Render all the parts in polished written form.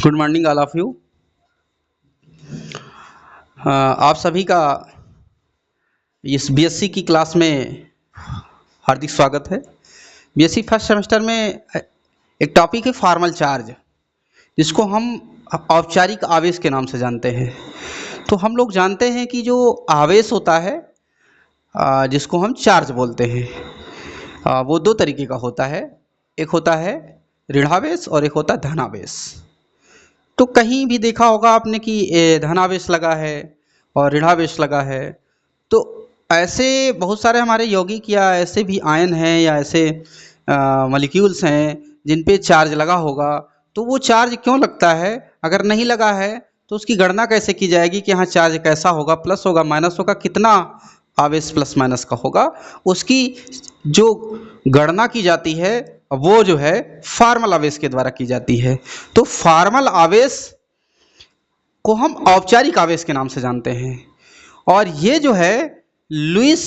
Good morning all of you. आप सभी का इस बीएससी की क्लास में हार्दिक स्वागत है। बीएससी फर्स्ट सेमेस्टर में एक टॉपिक है फॉर्मल चार्ज, जिसको हम औपचारिक आवेश के नाम से जानते हैं। तो हम लोग जानते हैं कि जो आवेश होता है जिसको हम चार्ज बोलते हैं, वो दो तरीके का होता है। एक होता है ऋणावेश और एक होता है धनावेश। तो कहीं भी देखा होगा आपने कि धनावेश लगा है और ऋणावेश लगा है। तो ऐसे बहुत सारे हमारे यौगिक या ऐसे भी आयन हैं या ऐसे मॉलिक्यूल्स हैं जिन पे चार्ज लगा होगा। तो वो चार्ज क्यों लगता है? अगर नहीं लगा है तो उसकी गणना कैसे की जाएगी कि हाँ चार्ज कैसा होगा, प्लस होगा माइनस होगा, कितना आवेश प्लस माइनस का होगा, उसकी जो गणना की जाती है वो जो है फॉर्मल आवेश के द्वारा की जाती है। तो फॉर्मल आवेश को हम औपचारिक आवेश के नाम से जानते हैं। और ये जो है लुईस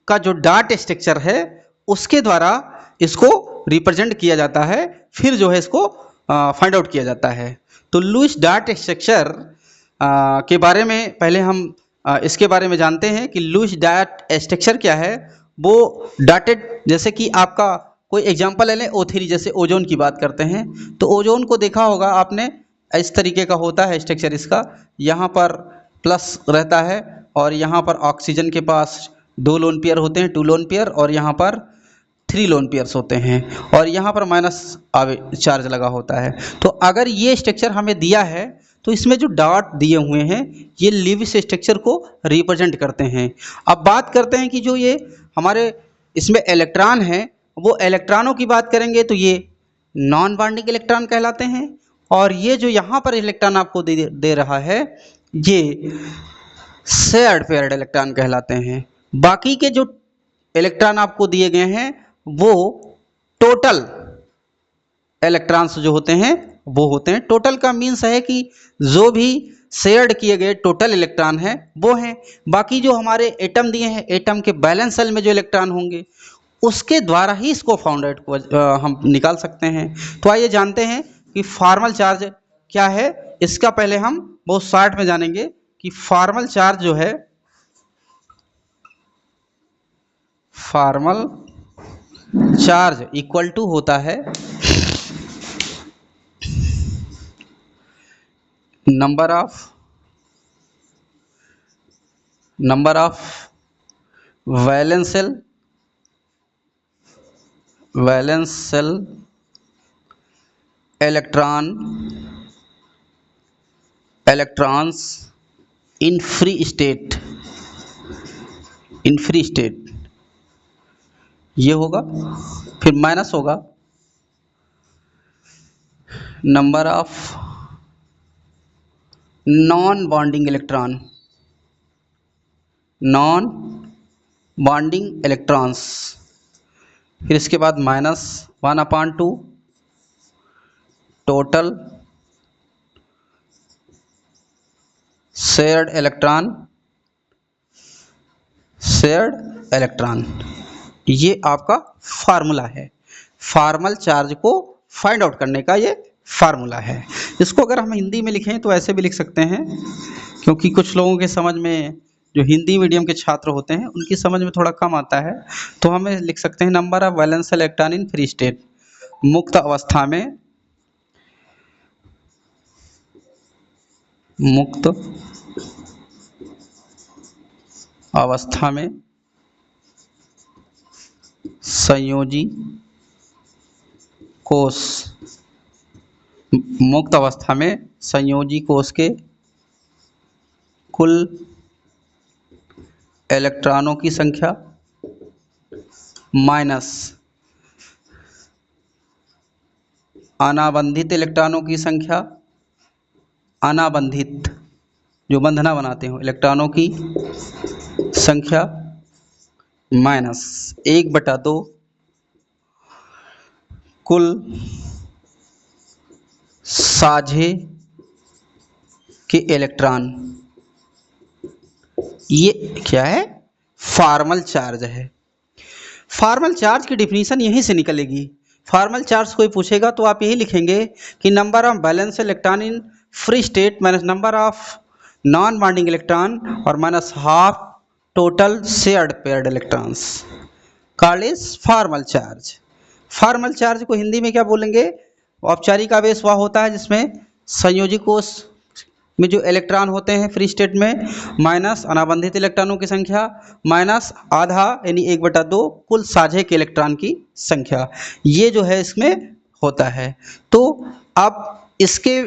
का जो डार्ट स्ट्रक्चर है उसके द्वारा इसको रिप्रेजेंट किया जाता है, फिर जो है इसको फाइंड आउट किया जाता है। तो लुईस डार्ट स्ट्रक्चर के बारे में पहले हम इसके बारे में जानते हैं कि लुईस डार्ट स्ट्रक्चर क्या है। वो डार्टेड, जैसे कि आपका कोई एग्जांपल ले लें, O3 जैसे ओजोन की बात करते हैं तो ओजोन को देखा होगा आपने, इस तरीके का होता है स्ट्रक्चर इसका। यहाँ पर प्लस रहता है और यहाँ पर ऑक्सीजन के पास 2 लोन पेयर होते हैं, 2 लोन पेयर, और यहाँ पर 3 लोन पेयर्स होते हैं और यहाँ पर माइनस चार्ज लगा होता है। तो अगर ये स्ट्रक्चर हमें दिया है तो इसमें जो डॉट दिए हुए हैं ये लुईस स्ट्रक्चर को रिप्रेजेंट करते हैं। अब बात करते हैं कि जो ये हमारे इसमें इलेक्ट्रॉन हैं, वो इलेक्ट्रॉनों की बात करेंगे तो ये नॉन बॉन्डिंग इलेक्ट्रॉन कहलाते हैं। और ये जो यहाँ पर इलेक्ट्रॉन आपको दे रहा है ये शेयर्ड पेयर्ड इलेक्ट्रॉन कहलाते हैं। बाकी के जो इलेक्ट्रॉन आपको दिए गए हैं वो टोटल इलेक्ट्रॉन्स जो होते हैं वो होते हैं। टोटल का मीन्स है कि जो भी शेयर्ड किए गए टोटल इलेक्ट्रॉन हैं वो हैं। बाकी जो हमारे एटम दिए हैं, एटम के बैलेंस सेल में जो इलेक्ट्रॉन होंगे उसके द्वारा ही इसको फाउंड आउट को हम निकाल सकते हैं। तो आइए जानते हैं कि फॉर्मल चार्ज क्या है। इसका पहले हम बहुत शॉर्ट में जानेंगे कि फॉर्मल चार्ज जो है, फॉर्मल चार्ज इक्वल टू होता है number of valence shell electrons in free state ये होगा। फिर माइनस होगा number of non bonding electrons, फिर इसके बाद माइनस 1/2 टोटल शेयर्ड इलेक्ट्रॉन। ये आपका फार्मूला है। फॉर्मल चार्ज को फाइंड आउट करने का ये फार्मूला है। इसको अगर हम हिंदी में लिखें तो ऐसे भी लिख सकते हैं, क्योंकि कुछ लोगों के समझ में, जो हिंदी मीडियम के छात्र होते हैं उनकी समझ में थोड़ा कम आता है, तो हमें लिख सकते हैं number of valence electron in free state, मुक्त अवस्था में संयोजी कोश, मुक्त अवस्था में संयोजी कोश के कुल इलेक्ट्रॉनों की संख्या माइनस अनाबंधित इलेक्ट्रॉनों की संख्या, अनाबंधित जो बंधना बनाते हो इलेक्ट्रॉनों की संख्या माइनस 1/2 कुल साझे के इलेक्ट्रॉन। ये क्या है? फॉर्मल चार्ज है। फॉर्मल चार्ज की डिफिनीशन यहीं से निकलेगी फॉर्मल चार्ज कोई पूछेगा तो आप यही लिखेंगे कि number of valence electron in free state minus number of non bonding electron और minus half total shared paired electrons called is formal charge. Formal charge को हिंदी में क्या बोलेंगे? औपचारिक आवेश वह होता है जिसमें संयोजी कोष में जो इलेक्ट्रॉन होते हैं फ्री स्टेट में माइनस अनाबंधित इलेक्ट्रॉनों की संख्या माइनस आधा यानी 1/2 कुल साझे के इलेक्ट्रॉन की संख्या, ये जो है इसमें होता है। तो आप इसके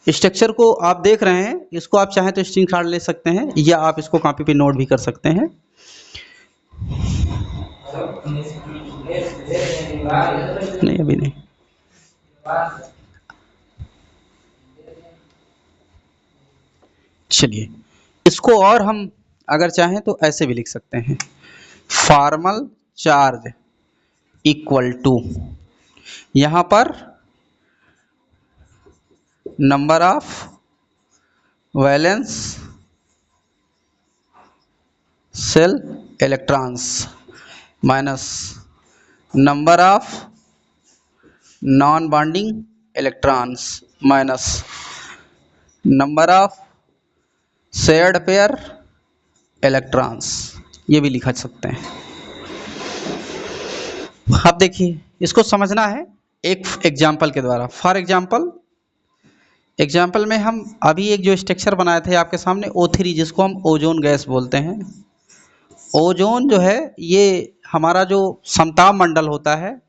स्ट्रक्चर को आप देख रहे हैं, इसको आप चाहें तो स्क्रीनशॉट ले सकते हैं या आप इसको कॉपी पे नोट भी कर सकते हैं। नहीं अभी नहीं। चलिए इसको और हम अगर चाहें तो ऐसे भी लिख सकते हैं, फॉर्मल चार्ज इक्वल टू यहाँ पर number of valence shell electrons minus number of non bonding electrons minus number of shared pair electrons, ये भी लिखा सकते हैं। अब देखिए इसको समझना है एक एग्जाम्पल के द्वारा। फॉर एग्जाम्पल में हम अभी एक जो स्ट्रक्चर बनाए थे आपके सामने O3 जिसको हम ओजोन गैस बोलते हैं। ओजोन जो है ये हमारा जो समताप मंडल होता है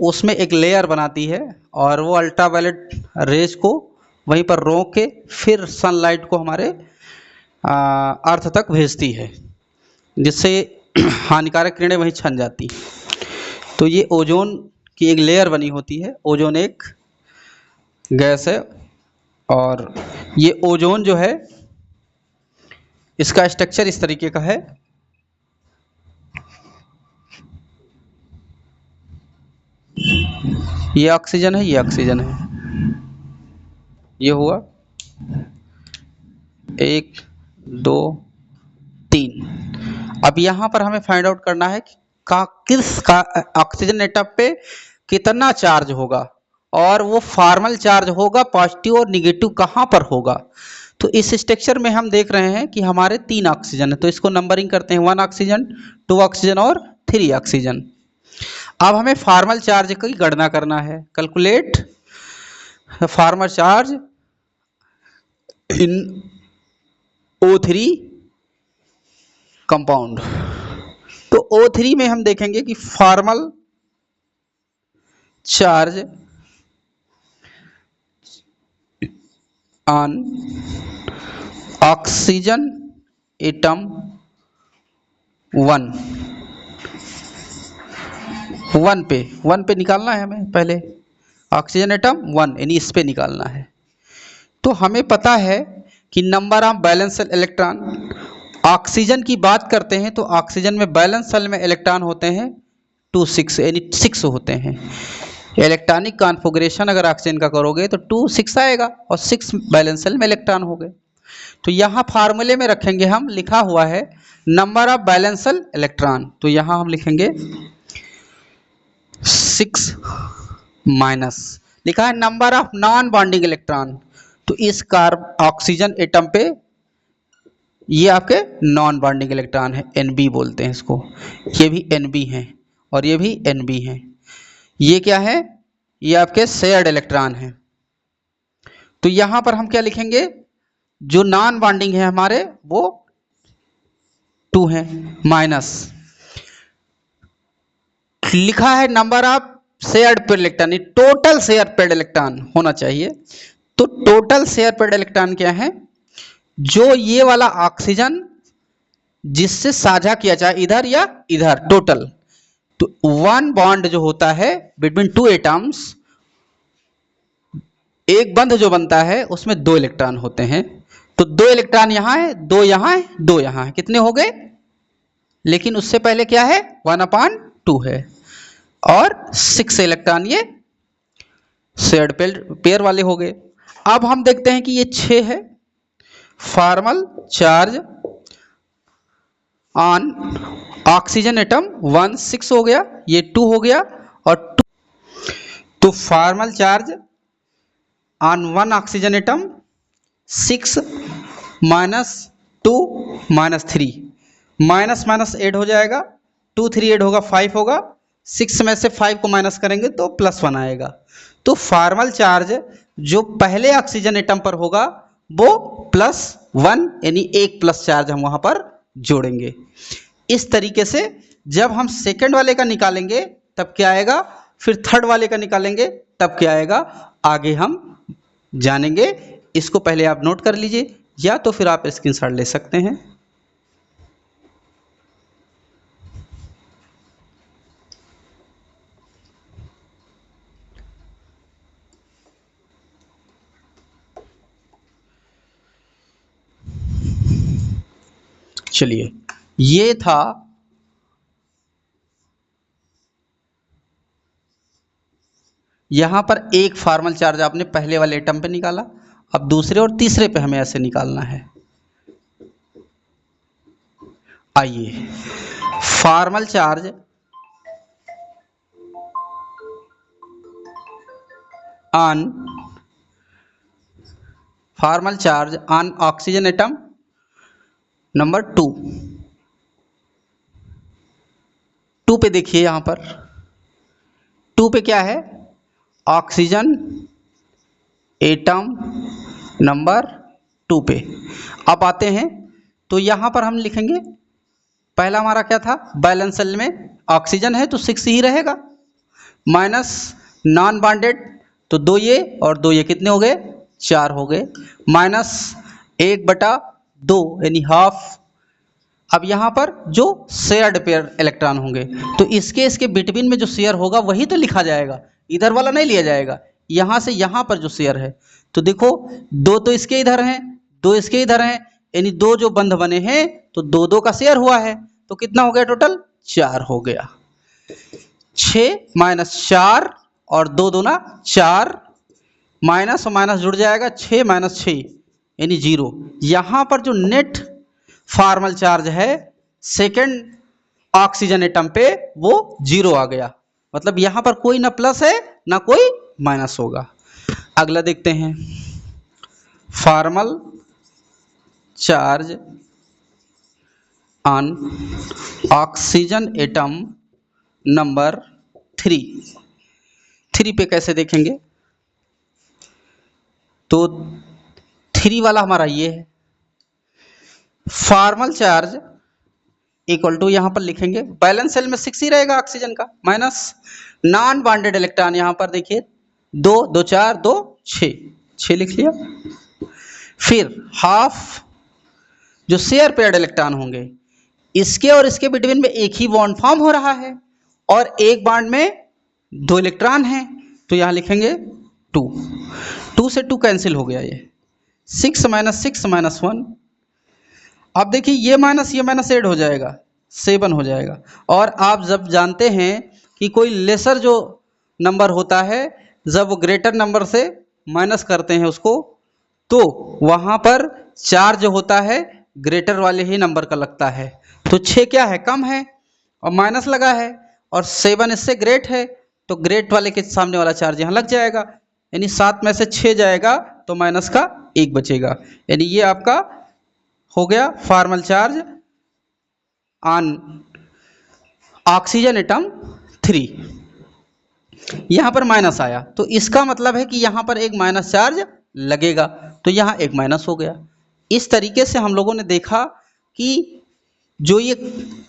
उसमें एक लेयर बनाती है और वो अल्ट्रावायलेट रेज को वहीं पर रोक के फिर सनलाइट को हमारे अर्थ तक भेजती है, जिससे हानिकारक किरणें वहीं छन जाती। तो ये ओजोन की एक लेयर बनी होती है। ओजोन एक गैस है और ये ओजोन जो है इसका स्ट्रक्चर इस तरीके का है। ये ऑक्सीजन है, ये ऑक्सीजन है, ये हुआ 1 2 3। अब यहाँ पर हमें फाइंड आउट करना है कि किस का ऑक्सीजन एटम पे कितना चार्ज होगा और वो फॉर्मल चार्ज होगा पॉजिटिव और निगेटिव कहाँ पर होगा। तो इस स्ट्रक्चर में हम देख रहे हैं कि हमारे 3 ऑक्सीजन है, तो इसको नंबरिंग करते हैं 1 ऑक्सीजन 2 ऑक्सीजन और 3 ऑक्सीजन। अब हमें फॉर्मल चार्ज की गणना करना है। Calculate formal charge in O3 compound. तो O3 में हम देखेंगे कि formal charge on oxygen atom 1 पे निकालना है हमें। पहले ऑक्सीजन एटम 1 यानी इस पे निकालना है। तो हमें पता है कि number of valence electron, oxygen की बात करते हैं तो ऑक्सीजन में बैलेंस सेल में इलेक्ट्रॉन होते हैं 2 6 यानी 6 होते हैं। इलेक्ट्रॉनिक कॉन्फ़िगरेशन अगर ऑक्सीजन का करोगे तो 2 6 आएगा और 6 बैलेंस सेल में इलेक्ट्रॉन हो गए। तो यहाँ फार्मूले में रखेंगे हम, लिखा हुआ है number of balance cell electron, तो यहाँ हम लिखेंगे 6 माइनस लिखा है number of non bonding electron. तो इस ऑक्सीजन एटम पे ये आपके नॉन बॉन्डिंग इलेक्ट्रॉन है, Nb बोलते हैं इसको। ये भी Nb हैं और ये भी Nb हैं। ये क्या है? ये आपके शेयर्ड इलेक्ट्रॉन हैं। तो यहाँ पर हम क्या लिखेंगे? जो नॉन बॉन्डिंग है हमारे वो 2 हैं माइनस लिखा है number of shared paid electron, total share paid electron होना चाहिए। तो टोटल शेयर पेड इलेक्ट्रॉन क्या है? जो ये वाला ऑक्सीजन जिससे साझा किया जाए इधर या इधर, टोटल। तो 1 बॉन्ड जो होता है बिटवीन 2 एटम्स, एक बंध जो बनता है उसमें 2 इलेक्ट्रॉन होते हैं। तो 2 इलेक्ट्रॉन यहां है, 2 यहां है, 2 यहां है, कितने हो गए? लेकिन उससे पहले क्या है? 1/2 है और 6 इलेक्ट्रॉन ये शेयर्ड पेयर वाले हो गए। अब हम देखते हैं कि ये 6 है। Formal charge on oxygen atom 1 6 हो गया, ये 2 हो गया और 2, तो formal charge on 1 oxygen atom 6 minus 2 minus 3, minus minus add हो जाएगा, 2 3 ऐड होगा 5 होगा, 6 में से 5 को माइनस करेंगे तो +1 आएगा। तो फॉर्मल चार्ज जो पहले ऑक्सीजन एटम पर होगा वो +1 यानी एक प्लस चार्ज हम वहां पर जोड़ेंगे। इस तरीके से जब हम सेकंड वाले का निकालेंगे तब क्या आएगा, फिर थर्ड वाले का निकालेंगे तब क्या आएगा, आगे हम जानेंगे। इसको पहले आप नोट कर लीजिए या तो फिर आप स्क्रीनशॉट ले सकते हैं। चलिए, ये था यहां पर एक फॉर्मल चार्ज आपने पहले वाले एटम पे निकाला, अब दूसरे और तीसरे पे हमें ऐसे निकालना है। आइए, formal charge on oxygen atom number 2 पे देखिए, यहां पर 2 पे क्या है, ऑक्सीजन एटम नंबर 2 पे। अब आते हैं तो यहां पर हम लिखेंगे, पहला हमारा क्या था, बैलेंस सेल में ऑक्सीजन है तो 6 ही रहेगा, माइनस नॉन बॉन्डेड तो 2 ये और 2 ये कितने हो गए, 4 हो गए, माइनस 1/2 यानी हाफ। अब यहाँ पर जो शेयर्ड पेयर इलेक्ट्रॉन होंगे तो इसके बिटवीन में जो शेयर होगा वही तो लिखा जाएगा, इधर वाला नहीं लिया जाएगा। यहाँ से यहाँ पर जो शेयर है तो देखो 2 तो इसके इधर हैं, 2 इसके इधर हैं, यानी 2 जो बंध बने हैं तो 2 2 का शेयर हुआ है, तो कितना हो गया टोटल, 4 हो गया। 6 माइनस 4 और 2 2 ना 4, माइनस और माइनस जुड़ जाएगा, 6 माइनस 6 यानी 0। यहाँ पर जो नेट फॉर्मल चार्ज है सेकेंड ऑक्सीजन एटम पे वो 0 आ गया, मतलब यहां पर कोई ना प्लस है ना कोई माइनस होगा। अगला देखते हैं, formal charge on oxygen atom number 3 पे कैसे देखेंगे, तो 3 वाला हमारा ये है, फॉर्मल चार्ज इक्वल टू यहां पर लिखेंगे, बैलेंस सेल में 6 ही रहेगा ऑक्सीजन का, माइनस नॉन बॉन्डेड इलेक्ट्रॉन यहां पर देखिए 2 2 4 2 6 लिख लिया, फिर हाफ जो शेयर पेयर्ड इलेक्ट्रॉन होंगे इसके और इसके बिटवीन में एक ही बॉन्ड फॉर्म हो रहा है और एक बॉन्ड में 2 इलेक्ट्रॉन हैं तो यहां लिखेंगे 2 से 2 कैंसिल हो गया, ये 6 माइनस 6 माइनस 1। अब देखिए ये माइनस ऐड हो जाएगा, 7 हो जाएगा। और आप जब जानते हैं कि कोई लेसर जो नंबर होता है जब वो ग्रेटर नंबर से माइनस करते हैं उसको तो वहाँ पर चार्ज जो होता है ग्रेटर वाले ही नंबर का लगता है, तो 6 क्या है, कम है और माइनस लगा है और 7 इससे ग्रेट है तो ग्रेट वाले के सामने वाला चार्ज यहाँ लग जाएगा, यानी 7 में से 6 जाएगा तो माइनस का 1 बचेगा, यानी ये आपका हो गया formal charge on oxygen atom 3। यहां पर माइनस आया तो इसका मतलब है कि यहां पर एक माइनस चार्ज लगेगा, तो यहां एक माइनस हो गया। इस तरीके से हम लोगों ने देखा कि जो ये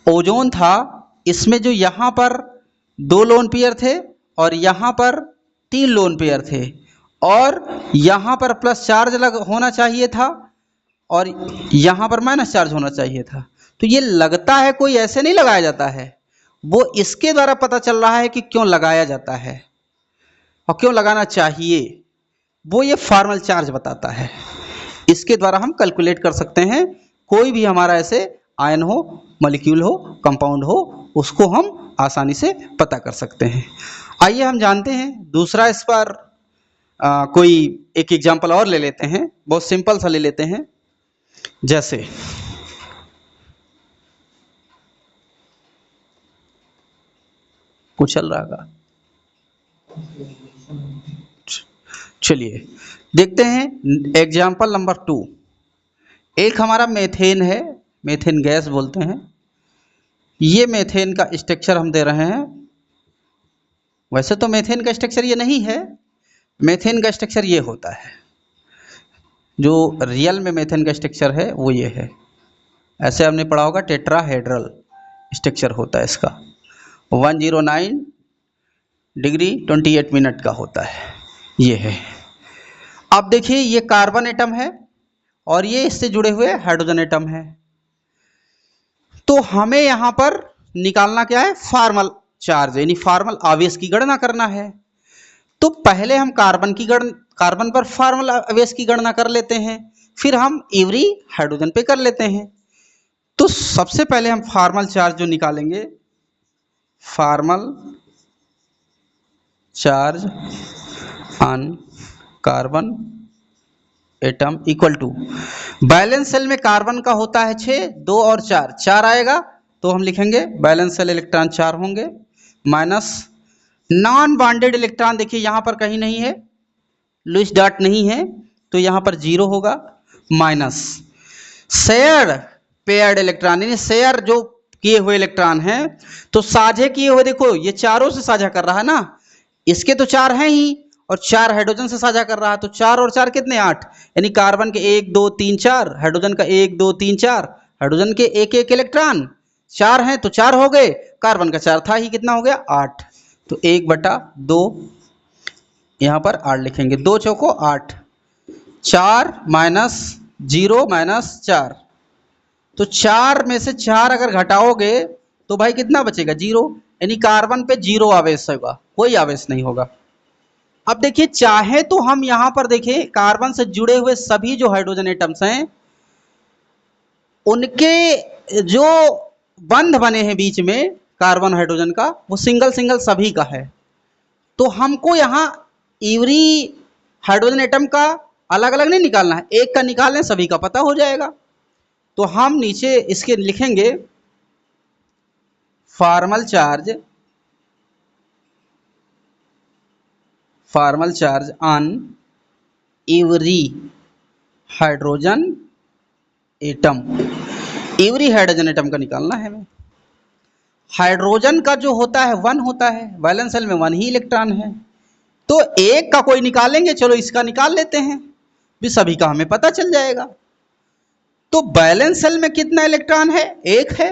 ओजोन था इसमें जो यहां पर 2 लोन पेयर थे और यहां पर 3 लोन पेयर थे और यहां पर प्लस चार्ज होना चाहिए था और यहाँ पर माइनस चार्ज होना चाहिए था, तो ये लगता है कोई ऐसे नहीं लगाया जाता है, वो इसके द्वारा पता चल रहा है कि क्यों लगाया जाता है और क्यों लगाना चाहिए, वो ये फॉर्मल चार्ज बताता है। इसके द्वारा हम कैलकुलेट कर सकते हैं कोई भी हमारा ऐसे आयन हो, मॉलिक्यूल हो, कंपाउंड हो, उसको हम आसानी से पता कर सकते हैं। आइए हम जानते हैं दूसरा, इस पर कोई एक एग्जाम्पल और ले लेते हैं, बहुत सिंपल सा ले लेते हैं। जैसे कुचल रहा का। चलिए देखते हैं एग्जाम्पल नंबर 2। एक हमारा मेथेन है, मेथेन गैस बोलते हैं। ये मेथेन का स्ट्रक्चर हम दे रहे हैं। वैसे तो मेथेन का स्ट्रक्चर ये नहीं है, मेथेन का स्ट्रक्चर ये होता है। जो रियल में मेथेन का स्ट्रक्चर है वो ये है। ऐसे हमने पढ़ा होगा, टेट्राहेड्रल स्ट्रक्चर होता है इसका। 109 डिग्री 28 मिनट का होता है, ये है। अब देखिए ये कार्बन एटम है और ये इससे जुड़े हुए हाइड्रोजन एटम है। तो हमें यहाँ पर निकालना क्या है, फॉर्मल चार्ज, यानी फॉर्मल आवेश की गणना करना है। तो पहले हम कार्बन पर फॉर्मल आवेश की गणना कर लेते हैं, फिर हम एवरी हाइड्रोजन पे कर लेते हैं। तो सबसे पहले हम फॉर्मल चार्ज जो निकालेंगे, formal charge on carbon atom equal to, valence shell में कार्बन का होता है 6, 2 और 4, 4 आएगा तो हम लिखेंगे बैलेंस सेल इलेक्ट्रॉन 4 होंगे, माइनस नॉन बॉन्डेड इलेक्ट्रॉन, देखिए यहाँ पर कहीं नहीं है, लुईस डॉट नहीं है तो यहाँ पर 0 होगा, माइनस शेयर्ड पेयर्ड इलेक्ट्रॉन, यानी शेयर जो किए हुए इलेक्ट्रॉन हैं, तो साझे किए हुए, देखो ये चारों से साझा कर रहा है ना, इसके तो 4 हैं ही और 4 हाइड्रोजन से साझा कर रहा है, तो 4 और 4 कितने, 8, यानी कार्बन के 1 2 3 4, हाइड्रोजन का 1 2 3 4, हाइड्रोजन के एक एक इलेक्ट्रॉन 4 हैं तो 4 हो गए, कार्बन का 4 था ही, कितना हो गया 8, तो 1/2 यहाँ पर 8 लिखेंगे, 2 चौको 8, 4 माइनस 0 माइनस 4, तो 4 में से 4 अगर घटाओगे तो भाई कितना बचेगा, 0, यानी कार्बन पे 0 आवेश होगा, कोई आवेश नहीं होगा। अब देखिए चाहे तो हम यहां पर देखें कार्बन से जुड़े हुए सभी जो हाइड्रोजन एटम्स हैं उनके जो बंध बने हैं बीच में कार्बन हाइड्रोजन का, वो सिंगल सिंगल सभी का है। तो हमको यहाँ एवरी हाइड्रोजन एटम का अलग अलग नहीं निकालना है, एक का निकाल लें सभी का पता हो जाएगा। तो हम नीचे इसके लिखेंगे formal charge on every hydrogen atom, every hydrogen atom का निकालना है हमें। हाइड्रोजन का जो होता है 1 होता है, वैलेंस शेल में 1 ही इलेक्ट्रॉन है, तो एक का कोई निकालेंगे, चलो इसका निकाल लेते हैं, भी सभी का हमें पता चल जाएगा। तो बैलेंस शेल में कितना इलेक्ट्रॉन है, 1 है,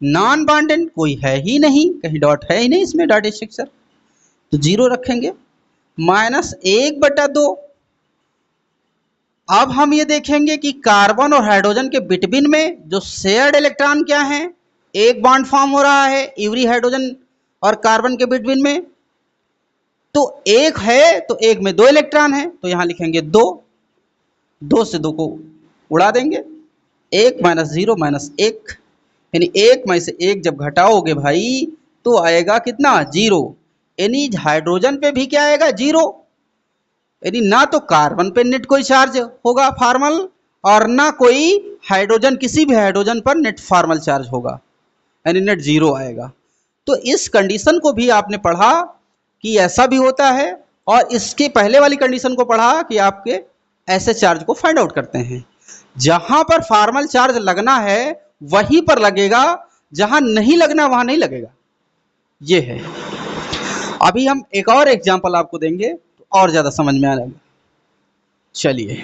नॉन बॉन्डेड कोई है ही नहीं, कहीं डॉट है ही नहीं इसमें, डॉट स्ट्रक्चर, तो 0 रखेंगे, माइनस 1/2। अब हम ये देखेंगे कि कार्बन और हाइड्रोजन के बिटवीन में जो शेयर्ड इलेक्ट्रॉन क्या है, एक बॉन्ड फॉर्म हो रहा है एवरी हाइड्रोजन और कार्बन के बिटवीन में, तो 1 है तो 1 में 2 इलेक्ट्रॉन है, तो यहां लिखेंगे 2, 2 से 2 को उड़ा देंगे, 1 माइनस 0 माइनस 1, यानी 1 में से 1 जब घटाओगे भाई तो आएगा कितना, 0, यानी हाइड्रोजन पे भी क्या आएगा, 0, यानी ना तो कार्बन पे नेट कोई चार्ज होगा फॉर्मल और ना कोई हाइड्रोजन, किसी भी हाइड्रोजन पर नेट फॉर्मल चार्ज होगा, यानी नेट 0 आएगा। तो इस कंडीशन को भी आपने पढ़ा कि ऐसा भी होता है, और इसके पहले वाली कंडीशन को पढ़ा कि आपके ऐसे चार्ज को फाइंड आउट करते हैं, जहां पर फॉर्मल चार्ज लगना है वहीं पर लगेगा, जहां नहीं लगना वहां नहीं लगेगा, ये है। अभी हम एक और एग्जांपल आपको देंगे तो और ज्यादा समझ में आएगा। चलिए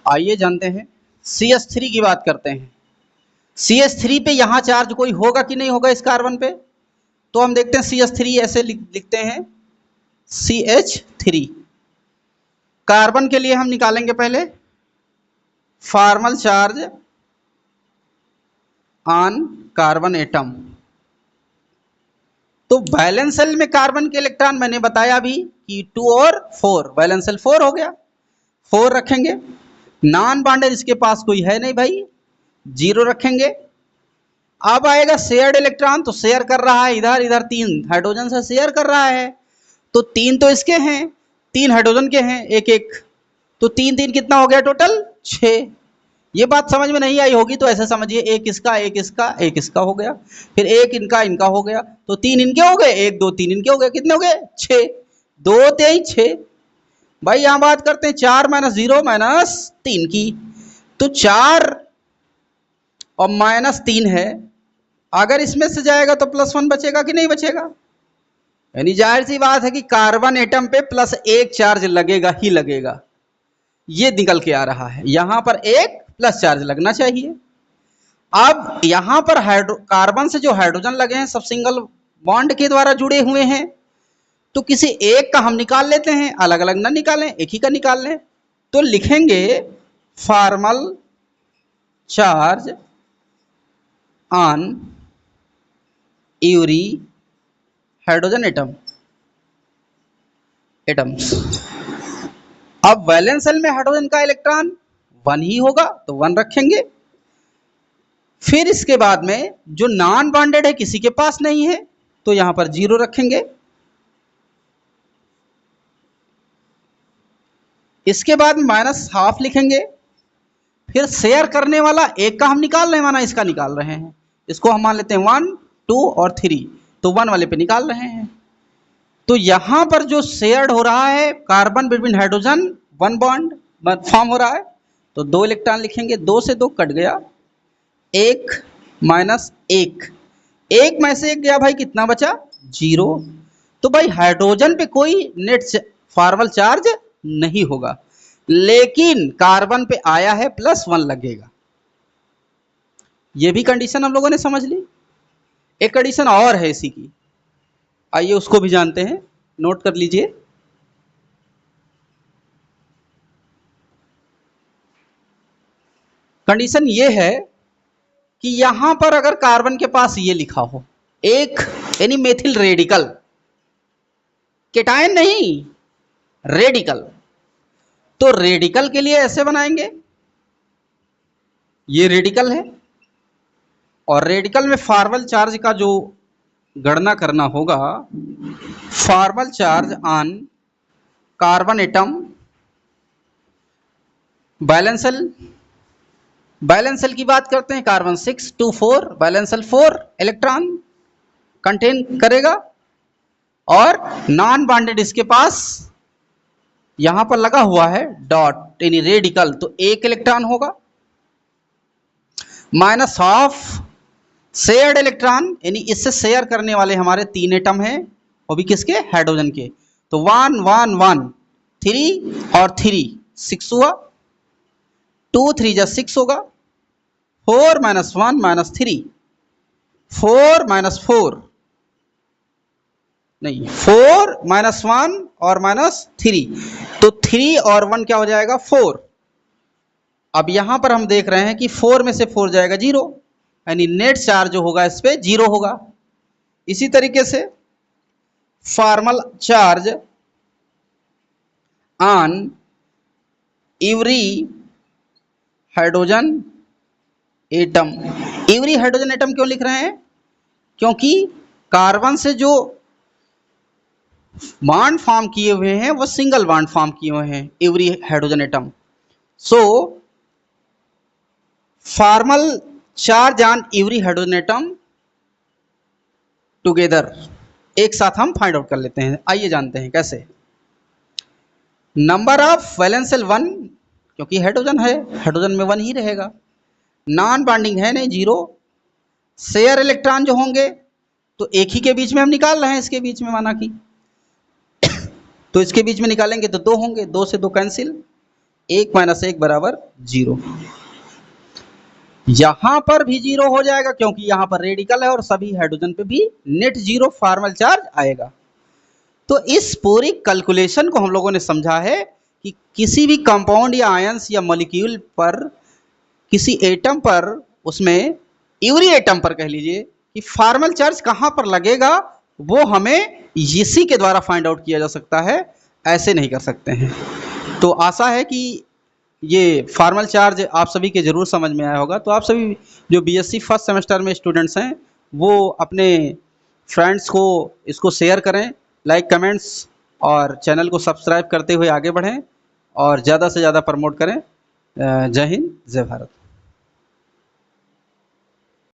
आइए जानते हैं, CH3 की बात करते हैं। CH3 पे यहां चार्ज कोई होगा कि नहीं होगा इस कार्बन पे, तो हम देखते हैं CH3 ऐसे लिखते हैं, CH3 कार्बन के लिए हम निकालेंगे पहले formal charge on carbon atom. तो वैलेंस शेल में कार्बन के इलेक्ट्रॉन मैंने बताया अभी कि 2 और 4, वैलेंस शेल 4 हो गया, 4 रखेंगे, नॉन बॉन्डेड इसके पास कोई है नहीं भाई, 0 रखेंगे। अब आएगा शेयर्ड इलेक्ट्रॉन, तो शेयर कर रहा है इधर, इधर 3 हाइड्रोजन से शेयर कर रहा है, तो 3 तो इसके हैं, 3 हाइड्रोजन के हैं, एक एक, तो 3 3 कितना हो गया टोटल 6। ये बात समझ में नहीं आई होगी तो ऐसे समझिए, एक इसका एक इसका एक इसका हो गया, फिर एक इनका इनका हो गया, तो 3 इनके हो गए, 1 2 3 इनके हो गए, कितने हो गए 6, 2 3 6। भाई यहां बात करते हैं 4 - 0 - 3 की, तो 4 और -3 है, अगर इसमें से जाएगा तो +1 बचेगा कि नहीं बचेगा? यानी जाहिर सी बात है कि कार्बन एटम पे +1 चार्ज लगेगा ही लगेगा, ये निकल के आ रहा है, यहां पर एक प्लस चार्ज लगना चाहिए। अब यहां पर कार्बन से जो हाइड्रोजन लगे हैं सब सिंगल बॉन्ड के द्वारा जुड़े हुए हैं, तो किसी एक का हम निकाल लेते हैं, अलग अलग ना निकालें, एक ही का निकाल लें। तो लिखेंगे formal charge on every hydrogen atoms. अब वैलेंस शेल में हाइड्रोजन का इलेक्ट्रॉन 1 ही होगा तो 1 रखेंगे। फिर इसके बाद में जो नॉन बॉन्डेड है किसी के पास नहीं है तो यहां पर 0 रखेंगे। इसके बाद -½ लिखेंगे। फिर शेयर करने वाला एक का हम निकाल रहे हैं, माना इसका निकाल रहे हैं, इसको हम मान लेते हैं 1 2 और 3, तो 1 वाले पे निकाल रहे हैं। तो यहां पर जो शेयर्ड हो रहा है carbon between hydrogen 1 bond form हो रहा है, तो 2 इलेक्ट्रॉन लिखेंगे, 2 से 2 कट गया, 1 - 1, 1 में से 1 गया भाई, कितना बचा 0। तो भाई हाइड्रोजन पे कोई नेट फॉर्मल चार्ज नहीं होगा, लेकिन कार्बन पे आया है +1 लगेगा। ये भी कंडीशन हम लोगों ने समझ ली। एक कंडीशन और है इसी की, आइए उसको भी जानते हैं, नोट कर लीजिए। कंडीशन ये है कि यहां पर अगर कार्बन के पास ये लिखा हो एक यानी मेथिल रेडिकल, केटायन नहीं रेडिकल, तो रेडिकल के लिए ऐसे बनाएंगे, ये रेडिकल है और रेडिकल में फॉर्मल चार्ज का जो गणना करना होगा, formal charge on carbon atom valence shell की बात करते हैं, carbon 6 2 4 valence shell 4 electron contain करेगा, और नॉन बॉन्डेड इसके पास यहां पर लगा हुआ है डॉट यानी रेडिकल, तो 1 इलेक्ट्रॉन होगा। -½ शेयर्ड इलेक्ट्रॉन यानी इससे शेयर करने वाले हमारे 3 एटम हैं, वो भी किसके हाइड्रोजन के, तो 1 1 1 3 और 3 6 हुआ, 2 3 6 होगा, 4 - 1 - 3 4 - 4 नहीं 4 - 1 और -3, तो 3 और 1 क्या हो जाएगा 4। अब यहां पर हम देख रहे हैं कि 4 में से 4 जाएगा 0, यानी नेट चार्ज जो होगा इस पे 0 होगा। इसी तरीके से formal charge on every hydrogen atom, every hydrogen atom क्यों लिख रहे हैं, क्योंकि कार्बन से जो बॉन्ड फॉर्म किए हुए हैं वो सिंगल बॉन्ड फॉर्म किए हुए हैं every hydrogen atom. So formal charge on every hydrogen atom together, एक साथ हम फाइंड आउट कर लेते हैं। आइए जानते हैं कैसे। नंबर ऑफ वैलेंस शेल 1, क्योंकि हाइड्रोजन है, हाइड्रोजन में 1 ही रहेगा, नॉन बॉन्डिंग है नहीं 0, शेयर इलेक्ट्रॉन जो होंगे तो एक ही के बीच में हम निकाल रहे हैं, इसके बीच में माना कि तो इसके बीच में निकालेंगे तो 2 होंगे, 2 से 2 कैंसिल, 1 - 1 बराबर 0। यहां पर भी 0 हो जाएगा क्योंकि यहां पर रेडिकल है और सभी हाइड्रोजन पे भी नेट 0 फॉर्मल चार्ज आएगा। तो इस पूरी कैलकुलेशन को हम लोगों ने समझा है कि किसी भी कंपाउंड या आयंस या मॉलिक्यूल पर, किसी एटम पर, उसमें एवरी एटम पर कह लीजिए कि फॉर्मल चार्ज कहां पर लगेगा वो हमें इसी के द्वारा फाइंड आउट किया जा सकता है, ऐसे नहीं कर सकते हैं। तो आशा है कि ये फॉर्मल चार्ज आप सभी के जरूर समझ में आया होगा। तो आप सभी जो बीएससी फर्स्ट सेमेस्टर में स्टूडेंट्स हैं वो अपने फ्रेंड्स को इसको शेयर करें, लाइक कमेंट्स और चैनल को सब्सक्राइब करते हुए आगे बढ़ें। और ज़्यादा से ज़्यादा प्रमोट करें। जय हिंद, जय भारत।